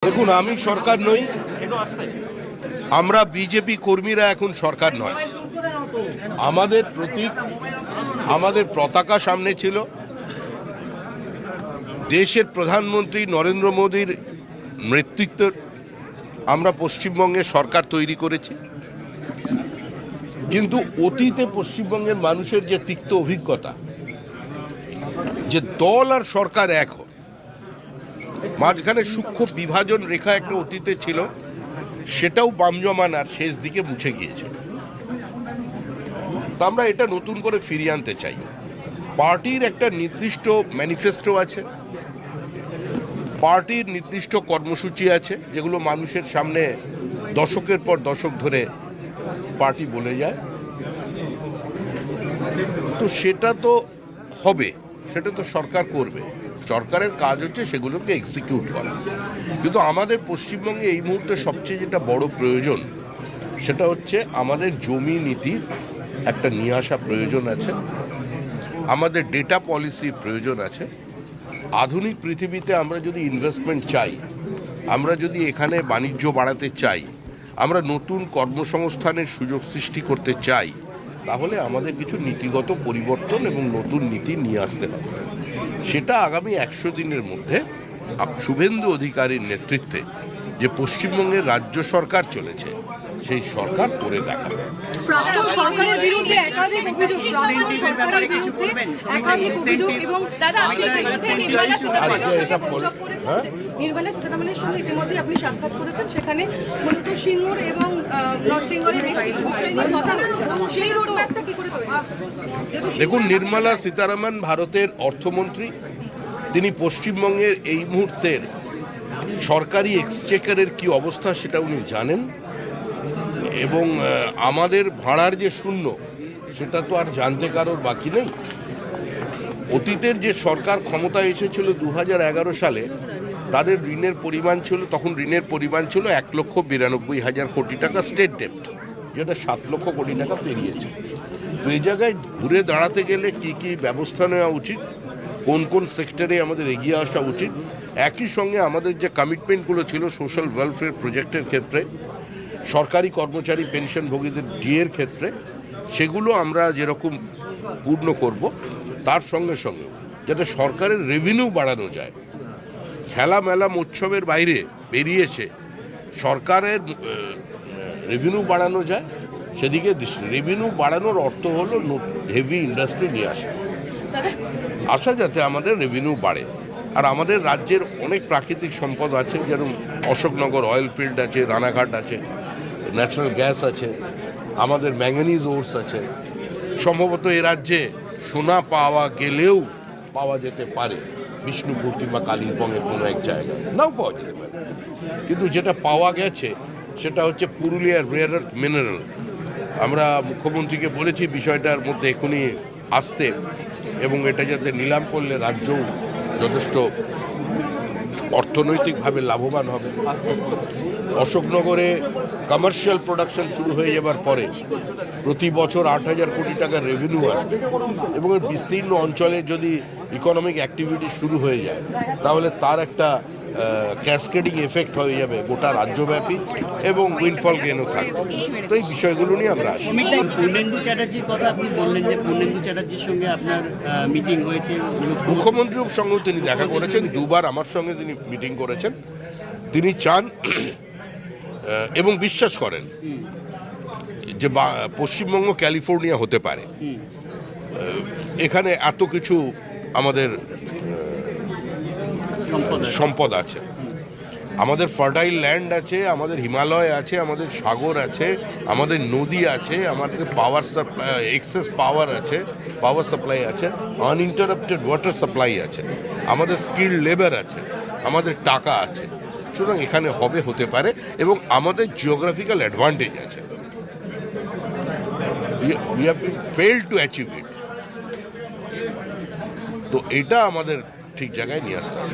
দেখুন, আমি সরকার নই, আমরা বিজেপি কর্মীরা এখন সরকার নয়। আমাদের প্রতীক, আমাদের পতাকা সামনে ছিল। দেশের প্রধানমন্ত্রী নরেন্দ্র মোদীর নেতৃত্বে আমরা পশ্চিমবঙ্গে সরকার তৈরি করেছি। কিন্তু অতীতে পশ্চিমবঙ্গের মানুষের যে তিক্ত অভিজ্ঞতা, যে দল আর সরকার এক হয়, মাঝখানে সূক্ষ্ম বিভাজন রেখা একটা অতীতে ছিল, সেটাও বাম জমানার শেষ দিকে মুছে গিয়েছে। তা আমরা এটা নতুন করে ফিরিয়ে আনতে চাই। পার্টির একটা নির্দিষ্ট ম্যানিফেস্টো আছে, পার্টির নির্দিষ্ট কর্মসূচি আছে, যেগুলো মানুষের সামনে দশকের পর দশক ধরে পার্টি বলে যায়। তো সেটা তো হবে, সেটা তো সরকার করবে। সরকারের কাজ হচ্ছে সেগুলোকে এক্সিকিউট করা। কিন্তু আমাদের পশ্চিমবঙ্গে এই মুহূর্তে সবচেয়ে যেটা বড় প্রয়োজন, সেটা হচ্ছে আমাদের জমি নীতির একটা নিয়ে আসা প্রয়োজন আছে, আমাদের ডেটা পলিসির প্রয়োজন আছে। আধুনিক পৃথিবীতে আমরা যদি ইনভেস্টমেন্ট চাই, আমরা যদি এখানে বাণিজ্য বাড়াতে চাই, আমরা নতুন কর্মসংস্থানের সুযোগ সৃষ্টি করতে চাই, তাহলে আমাদের কিছু নীতিগত পরিবর্তন এবং নতুন নীতি নিয়ে আসতে হবে। সেটা আগামী 100 দিনের মধ্যে শুভেন্দু অধিকারীর নেতৃত্বে যে পশ্চিমবঙ্গের রাজ্য সরকার চলেছে, সেই সরকার করে দেখাবে। দেখুন, নির্মলা সীতারামন ভারতের অর্থমন্ত্রী, তিনি পশ্চিমবঙ্গের এই মুহূর্তের সরকারি এক্সচেকারের কি অবস্থা সেটা উনি জানেন। এবং আমাদের ভাড়ার যে শূন্য, সেটা তো আর জানতে কারোর বাকি নেই। অতীতের যে সরকার ক্ষমতায় এসেছিল 2011 সালে, তাদের ঋণের পরিমাণ ছিল, তখন ঋণের পরিমাণ ছিল 1,92,000 কোটি টাকা স্টেট ডেপ্ট, যেটা 7 লক্ষ কোটি টাকা পেরিয়েছে। তো এই জায়গায় ঘুরে দাঁড়াতে গেলে কি কি ব্যবস্থা নেওয়া উচিত, কোন কোন সেক্টরে আমাদের এগিয়ে আসা উচিত, একই সঙ্গে আমাদের যে কমিটমেন্টগুলো ছিল সোশ্যাল ওয়েলফেয়ার প্রজেক্টের ক্ষেত্রে, সরকারি কর্মচারী পেনশনভোগীদের ডিএর ক্ষেত্রে, সেগুলো আমরা যেরকম পূর্ণ করব, তার সঙ্গে সঙ্গে যাতে সরকারের রেভিনিউ বাড়ানো যায়। খেলা মেলা উৎসবের বাইরে বেরিয়েছে, সরকারের রেভিনিউ বাড়ানো যায়, সেদিকে রেভিনিউ বাড়ানোর অর্থ হলো হেভি ইন্ডাস্ট্রি নিয়ে আসা যাতে আমাদের রেভিনিউ বাড়ে। আর আমাদের রাজ্যের অনেক প্রাকৃতিক সম্পদ আছে, যেরকম অশোকনগর অয়েল ফিল্ড আছে, রানাঘাট আছে, ন্যাচারাল গ্যাস আছে, আমাদের ম্যাঙ্গানিজ ওরস আছে। সম্ভবত এ রাজ্যে সোনা পাওয়া গেলেও পাওয়া যেতে পারে বিষ্ণুপুর কিংবা কালিম্পংয়ের কোনো এক জায়গায়, নাও পাওয়া যেতে পারে। কিন্তু যেটা পাওয়া গেছে সেটা হচ্ছে পুরুলিয়ার রেয়ার আর্থ মিনারেল। আমরা মুখ্যমন্ত্রীকে বলেছি বিষয়টার মধ্যে এখনই আসতে, এবং এটা যাতে নিলাম করলে রাজ্যও যথেষ্ট অর্থনৈতিকভাবে লাভবান হবে। অশোকনগরে কমার্শিয়াল প্রোডাকশন শুরু হয়ে যাবার পরে প্রতি বছর 8,000 কোটি টাকার রেভিনিউ আসবে, এবং এর বিস্তীর্ণ অঞ্চলে যদি ইকোনমিক অ্যাক্টিভিটি শুরু হয়ে যায়, তাহলে তার একটা ক্যাসকেডিং এফেক্ট হয়ে যাবে গোটা রাজ্যব্যাপী, এবং উইন্ডফল গেইনও থাকবে। তো এই বিষয়গুলো নিয়ে আমরা আসি। পূর্ণেন্দু চ্যাটার্জির কথা আপনি বললেন যে পূর্ণেন্দু চ্যাটার্জির সঙ্গে আপনার মিটিং হয়েছে, মুখ্যমন্ত্রীর সঙ্গেও তিনি দেখা করেছেন, দুবার আমার সঙ্গে তিনি মিটিং করেছেন। তিনি চান এবং বিশ্বাস করেন যে পশ্চিমবঙ্গ ক্যালিফোর্নিয়া হতে পারে। এখানে এত কিছু আমাদের সম্পদ আছে, আমাদের ফার্টাইল ল্যান্ড আছে, আমাদের হিমালয় আছে, আমাদের সাগর আছে, আমাদের নদী আছে, আমাদের পাওয়ার সাপ্লাই, এক্সেস পাওয়ার আছে, পাওয়ার সাপ্লাই আছে, আনইন্টারাপ্টেড ওয়াটার সাপ্লাই আছে, আমাদের স্কিল লেবার আছে, আমাদের টাকা আছে। সুতরাং এখানে হতে পারে, এবং আমাদের জিওগ্রাফিক্যাল অ্যাডভান্টেজ আছে। we have been failed to achieve it. তো এটা আমাদের ঠিক জায়গায় নিয়ে আসতে হবে।